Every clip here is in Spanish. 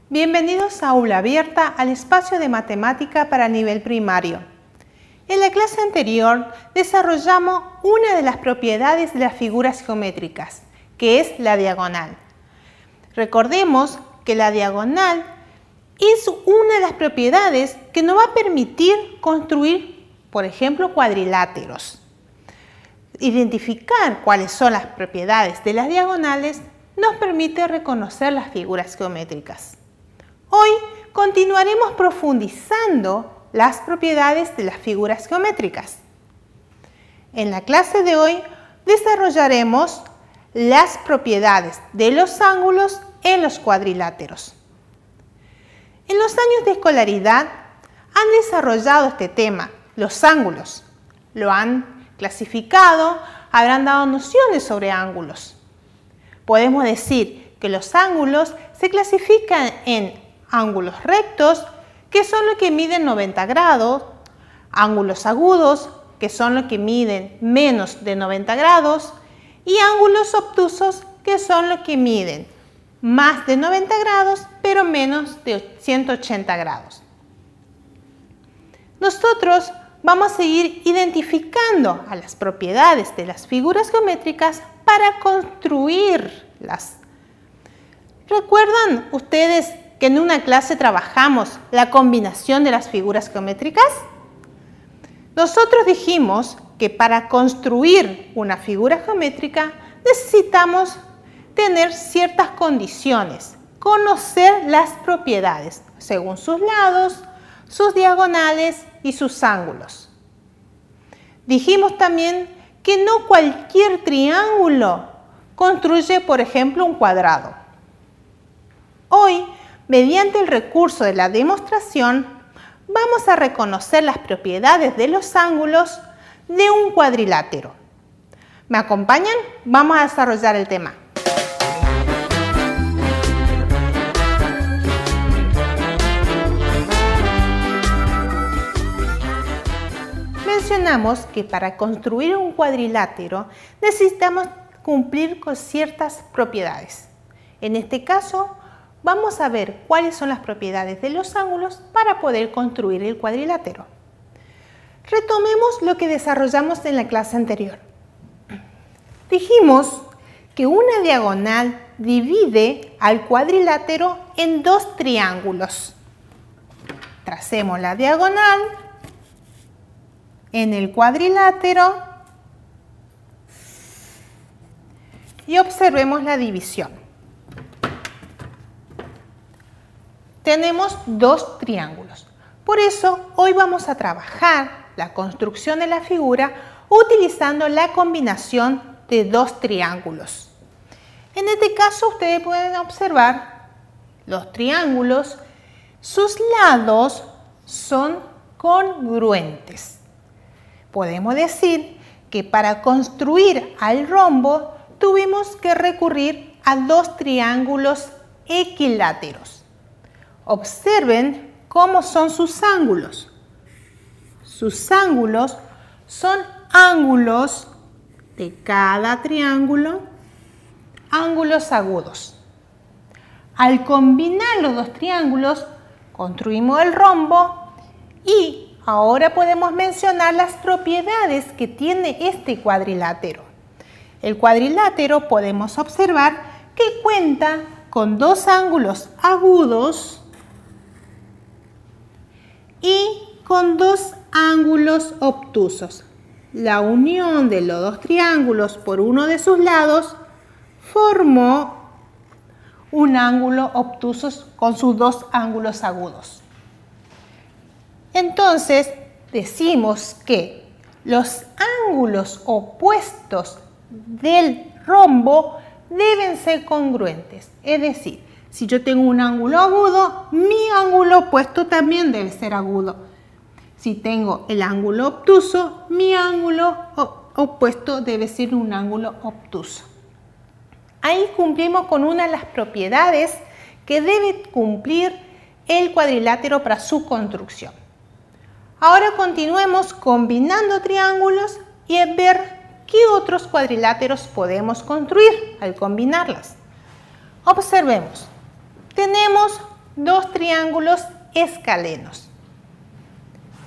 Bienvenidos a Aula Abierta, al espacio de matemática para nivel primario. En la clase anterior desarrollamos una de las propiedades de las figuras geométricas, que es la diagonal. Recordemos que la diagonal es una de las propiedades que nos va a permitir construir, por ejemplo, cuadriláteros. Identificar cuáles son las propiedades de las diagonales nos permite reconocer las figuras geométricas. Hoy continuaremos profundizando las propiedades de las figuras geométricas. En la clase de hoy desarrollaremos las propiedades de los ángulos en los cuadriláteros. En los años de escolaridad han desarrollado este tema, los ángulos. Lo han clasificado, habrán dado nociones sobre ángulos. Podemos decir que los ángulos se clasifican en ángulos rectos, que son los que miden 90 grados, ángulos agudos, que son los que miden menos de 90 grados, y ángulos obtusos, que son los que miden más de 90 grados, pero menos de 180 grados. Nosotros vamos a seguir identificando a las propiedades de las figuras geométricas para construirlas. ¿Recuerdan ustedes que en una clase trabajamos la combinación de las figuras geométricas? Nosotros dijimos que para construir una figura geométrica necesitamos tener ciertas condiciones, conocer las propiedades según sus lados, sus diagonales y sus ángulos. Dijimos también que no cualquier triángulo construye, por ejemplo, un cuadrado. Hoy, mediante el recurso de la demostración, vamos a reconocer las propiedades de los ángulos de un cuadrilátero. ¿Me acompañan? Vamos a desarrollar el tema. Mencionamos que para construir un cuadrilátero necesitamos cumplir con ciertas propiedades. En este caso, vamos a ver cuáles son las propiedades de los ángulos para poder construir el cuadrilátero. Retomemos lo que desarrollamos en la clase anterior. Dijimos que una diagonal divide al cuadrilátero en dos triángulos. Tracemos la diagonal en el cuadrilátero y observemos la división. Tenemos dos triángulos. Por eso, hoy vamos a trabajar la construcción de la figura utilizando la combinación de dos triángulos. En este caso, ustedes pueden observar los triángulos, sus lados son congruentes. Podemos decir que para construir al rombo tuvimos que recurrir a dos triángulos equiláteros. Observen cómo son sus ángulos. Sus ángulos son ángulos de cada triángulo, ángulos agudos. Al combinar los dos triángulos, construimos el rombo y ahora podemos mencionar las propiedades que tiene este cuadrilátero. El cuadrilátero podemos observar que cuenta con dos ángulos agudos y con dos ángulos obtusos. La unión de los dos triángulos por uno de sus lados formó un ángulo obtuso con sus dos ángulos agudos. Entonces, decimos que los ángulos opuestos del rombo deben ser congruentes. Es decir, si yo tengo un ángulo agudo, mi ángulo opuesto también debe ser agudo. Si tengo el ángulo obtuso, mi ángulo opuesto debe ser un ángulo obtuso. Ahí cumplimos con una de las propiedades que debe cumplir el cuadrilátero para su construcción. Ahora continuemos combinando triángulos y ver qué otros cuadriláteros podemos construir al combinarlas. Observemos. Tenemos dos triángulos escalenos.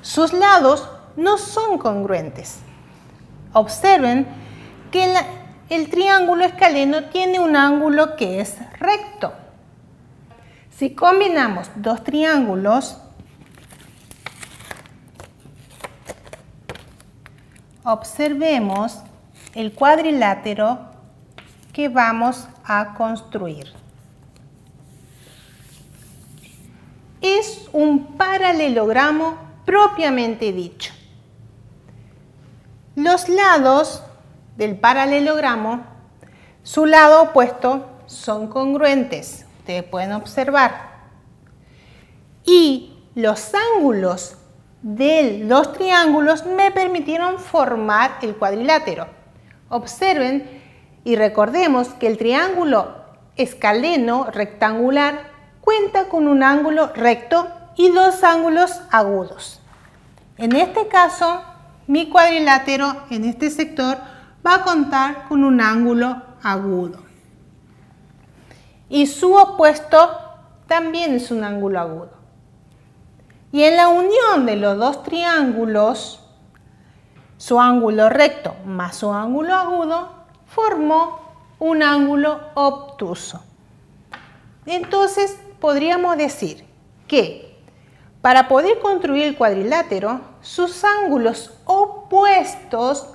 Sus lados no son congruentes. Observen que el triángulo escaleno tiene un ángulo que es recto. Si combinamos dos triángulos, observemos el cuadrilátero que vamos a construir. Es un paralelogramo propiamente dicho. Los lados del paralelogramo, su lado opuesto, son congruentes. Ustedes pueden observar. Y los ángulos de los triángulos me permitieron formar el cuadrilátero. Observen y recordemos que el triángulo escaleno rectangular cuenta con un ángulo recto y dos ángulos agudos. En este caso, mi cuadrilátero en este sector va a contar con un ángulo agudo. Y su opuesto también es un ángulo agudo. Y en la unión de los dos triángulos, su ángulo recto más su ángulo agudo formó un ángulo obtuso. Entonces, podríamos decir que para poder construir el cuadrilátero, sus ángulos opuestos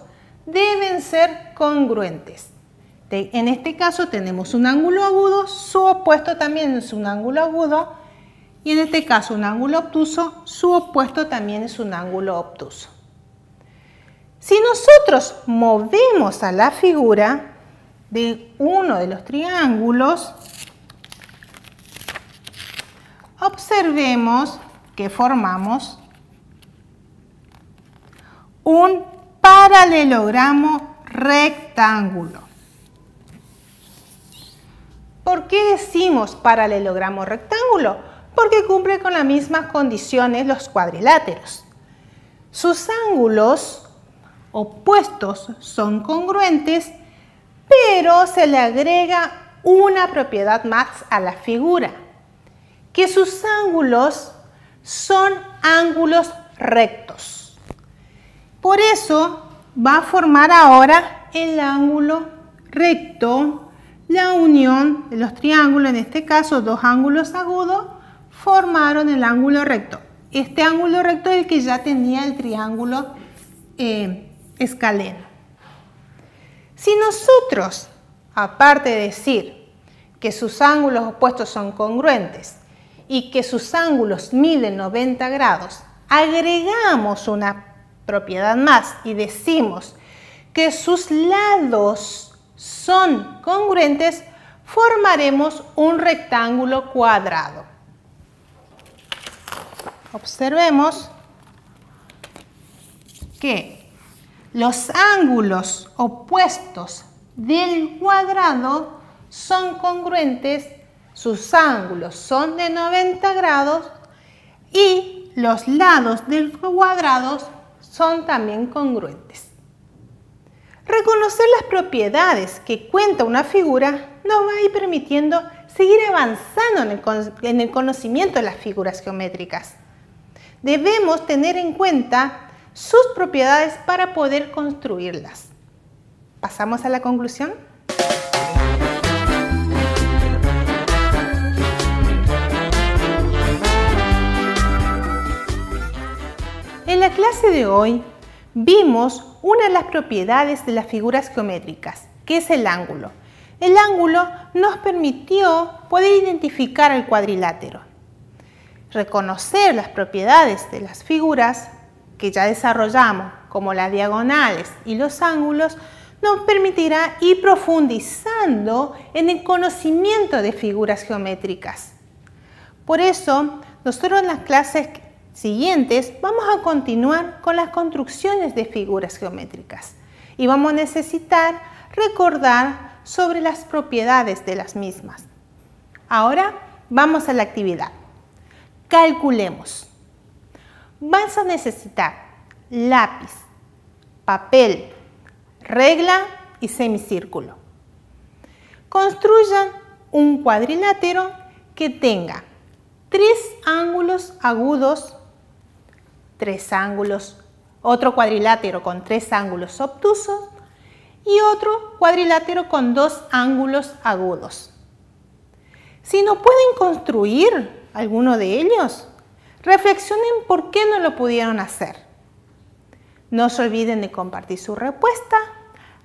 deben ser congruentes. En este caso tenemos un ángulo agudo, su opuesto también es un ángulo agudo, y en este caso un ángulo obtuso, su opuesto también es un ángulo obtuso. Si nosotros movemos a la figura de uno de los triángulos, observemos que formamos un paralelogramo rectángulo. ¿Por qué decimos paralelogramo rectángulo? Porque cumple con las mismas condiciones los cuadriláteros. Sus ángulos opuestos son congruentes, pero se le agrega una propiedad más a la figura, que sus ángulos son ángulos rectos. Por eso va a formar ahora el ángulo recto, la unión de los triángulos, en este caso dos ángulos agudos, formaron el ángulo recto. Este ángulo recto es el que ya tenía el triángulo escaleno. Si nosotros, aparte de decir que sus ángulos opuestos son congruentes y que sus ángulos miden 90 grados, agregamos una propiedad más y decimos que sus lados son congruentes, formaremos un rectángulo cuadrado. Observemos que los ángulos opuestos del cuadrado son congruentes, sus ángulos son de 90 grados y los lados del cuadrado son también congruentes. Reconocer las propiedades que cuenta una figura nos va a ir permitiendo seguir avanzando en el conocimiento de las figuras geométricas. Debemos tener en cuenta sus propiedades para poder construirlas. ¿Pasamos a la conclusión? En la clase de hoy vimos una de las propiedades de las figuras geométricas, que es el ángulo. El ángulo nos permitió poder identificar el cuadrilátero. Reconocer las propiedades de las figuras que ya desarrollamos, como las diagonales y los ángulos, nos permitirá ir profundizando en el conocimiento de figuras geométricas. Por eso, nosotros en las clases siguientes vamos a continuar con las construcciones de figuras geométricas y vamos a necesitar recordar sobre las propiedades de las mismas. Ahora vamos a la actividad. Calculemos. Vas a necesitar lápiz, papel, regla y semicírculo. Construyan un cuadrilátero que tenga 3 ángulos agudos, 3 ángulos, otro cuadrilátero con 3 ángulos obtusos y otro cuadrilátero con 2 ángulos agudos. Si no pueden construir alguno de ellos, reflexionen por qué no lo pudieron hacer. No se olviden de compartir su respuesta.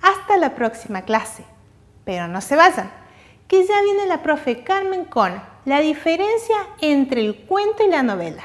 Hasta la próxima clase. Pero no se vayan, que ya viene la profe Carmen con la diferencia entre el cuento y la novela.